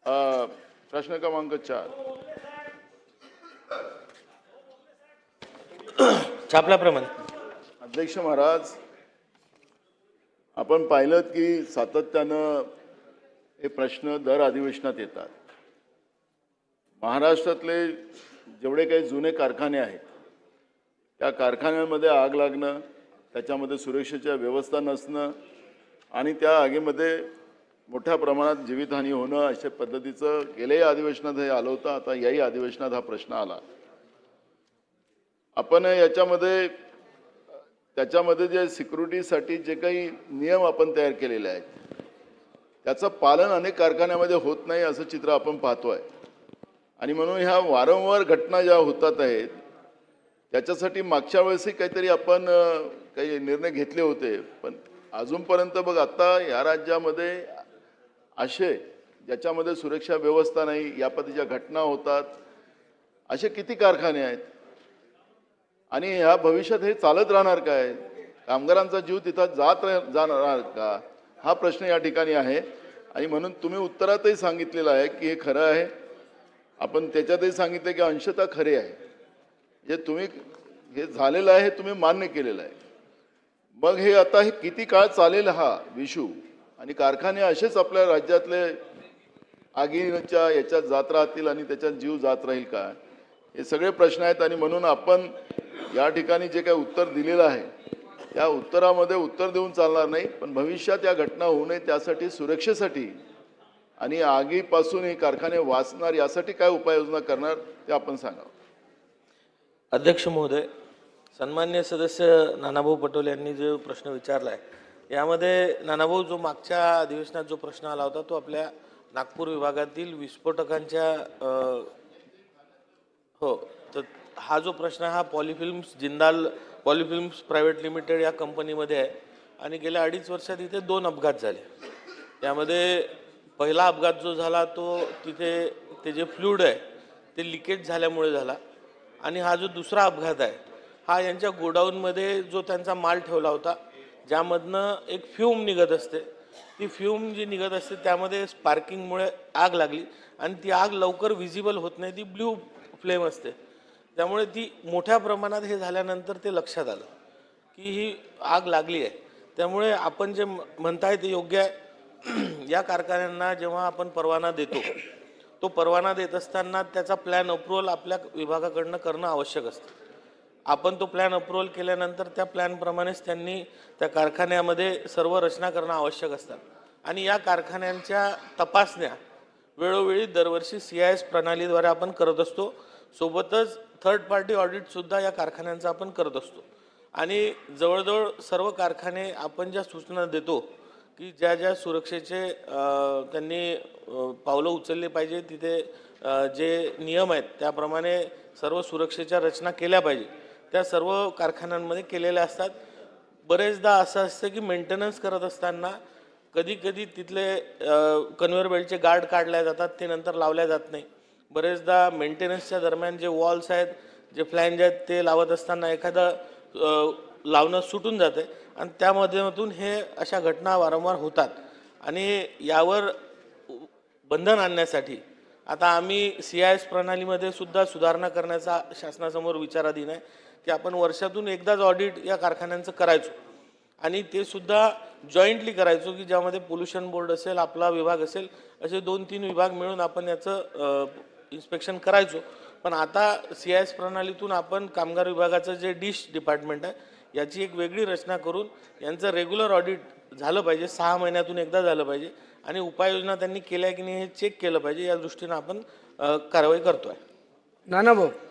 प्रश्न क्रमांक 4. छापल्याप्रमाणे अध्यक्ष महाराज, आपण पाहिलं की सातत्यानं हे प्रश्न दर अधिवेशनात येतात. महाराष्ट्रातले जेवढे काही जुने कारखाने आहेत त्या कारखान्यांमध्ये आग लागणं, त्याच्यामध्ये सुरक्षेच्या व्यवस्था नसणं आणि त्या आगीमध्ये मोठ्या प्रमाणात जीवितहानी होणं अशा पद्धतीचं गेल्याही अधिवेशनात हे आलं होतं. आता याही अधिवेशनात हा प्रश्न आला. आपण त्याच्यामध्ये जे सिक्युरिटीसाठी जे काही नियम आपण तयार केलेले आहेत त्याचं पालन अनेक कारखान्यामध्ये होत नाही असं चित्र आपण पाहतोय. आणि म्हणून ह्या वारंवार घटना ज्या होतात आहेत त्याच्यासाठी मागच्या वेळेसही काहीतरी आपण काही निर्णय घेतले होते, पण अजूनपर्यंत बघ आता या राज्यामध्ये असे ज्याच्यामध्ये सुरक्षा व्यवस्था नाही, या पद्धतीच्या घटना होतात, असे किती कारखाने आहेत आणि ह्या भविष्यात हे चालत राहणार काय? कामगारांचा जीव तिथं जाणार का? हा प्रश्न या ठिकाणी आहे. आणि म्हणून तुम्ही उत्तरातही सांगितलेलं आहे की हे खरं आहे. आपण त्याच्यातही सांगितलं की अंशतः खरे आहे. जे तुम्ही हे झालेलं आहे तुम्ही मान्य केलेलं आहे. मग हे आता हे किती काळ चालेल हा विषू? आणि कारखाने असेच आपल्या राज्यातले आगीच्या याच्यात जात राहतील आणि त्याच्यात जीव जात राहील का? हे सगळे प्रश्न आहेत. आणि म्हणून आपण या ठिकाणी जे काही उत्तर दिलेलं आहे त्या उत्तरामध्ये उत्तर देऊन चालणार नाही, पण भविष्यात या घटना होऊ नये त्यासाठी सुरक्षेसाठी आणि आगीपासून हे कारखाने वाचणार यासाठी काय उपाययोजना करणार ते आपण सांगावं. अध्यक्ष महोदय, सन्मान्य सदस्य नानाभाऊ पटोले यांनी जो प्रश्न विचारला आहे यामध्ये नानाभाऊ जो मागच्या अधिवेशनात जो प्रश्न आला होता तो आपल्या नागपूर विभागातील विस्फोटकांच्या हो, तर हा जो प्रश्न हा पॉलिफिल्म्स जिंदाल पॉलिफिल्म्स प्रायव्हेट लिमिटेड या कंपनीमध्ये आहे आणि गेल्या 2.5 वर्षात इथे 2 अपघात झाले. यामध्ये पहिला अपघात जो झाला तो तिथे ते जे फ्लूइड आहे ते लिकेज झाल्यामुळे झाला आणि हा जो दुसरा अपघात आहे हा यांच्या गोडाऊनमध्ये जो त्यांचा माल ठेवला होता ज्यामधनं एक फ्यूम निघत असते, ती फ्यूम जी निघत असते त्यामध्ये स्पार्किंगमुळे आग लागली आणि ती आग लवकर विजिबल होत नाही, ती ब्ल्यू फ्लेम असते. त्यामुळे ती मोठ्या प्रमाणात हे झाल्यानंतर ते लक्षात आलं की ही आग लागली आहे. त्यामुळे आपण जे म्हणताय ते योग्य आहे. या कारखान्यांना जेव्हा आपण परवाना देतो तो परवाना देत असताना त्याचा प्लॅन अप्रूव्हल आपल्या विभागाकडनं करणं आवश्यक असतं. आपण तो प्लॅन अप्रूव्हल केल्यानंतर त्या प्लॅनप्रमाणेच त्यांनी त्या कारखान्यामध्ये सर्व रचना करणं आवश्यक असतात आणि या कारखान्यांच्या तपासण्या वेळोवेळी दरवर्षी CIS प्रणालीद्वारे आपण करत असतो. सोबतच थर्ड पार्टी ऑडिटसुद्धा या कारखान्यांचा आपण करत असतो आणि जवळजवळ सर्व कारखाने आपण ज्या सूचना देतो की ज्या ज्या सुरक्षेचे त्यांनी पावलं उचलले पाहिजे, तिथे जे नियम आहेत त्याप्रमाणे सर्व सुरक्षेच्या रचना केल्या पाहिजे त्या सर्व कारखान्यांमध्ये केलेल्या असतात. बरेचदा असं असतं की मेंटेनन्स करत असताना कधी कधी तिथले कन्व्हेअर बेल्टचे गार्ड काढल्या जातात, ते नंतर लावल्या जात नाही. बरेचदा मेंटेनन्सच्या दरम्यान जे वॉल्स आहेत, जे फ्लॅंज आहेत ते लावत असताना एखादं लावणं सुटून जाते आणि त्या माध्यमातून हे अशा घटना वारंवार होतात. आणि यावर बंधन आणण्यासाठी आता आम्ही CIS प्रणालीमध्ये सुद्धा सुधारणा करण्याचा शासनासमोर विचाराधीन आहे की आपण वर्षातून एकदाच ऑडिट या कारखान्यांचं करायचो आणि ते सुद्धा जॉईंटली करायचो की ज्यामध्ये पोल्युशन बोर्ड असेल, आपला विभाग असेल, असे 2-3 विभाग मिळून आपण याचं इन्स्पेक्शन करायचो. पण आता CIS प्रणालीतून आपण कामगार विभागाचं जे डिश डिपार्टमेंट आहे याची एक वेगळी रचना करून यांचं रेग्युलर ऑडिट झालं पाहिजे, 6 महिन्यातून एकदा झालं पाहिजे आणि उपाययोजना त्यांनी केल्या की नाही हे चेक केलं पाहिजे. या दृष्टीनं आपण कारवाई करतोय. नानाभाऊ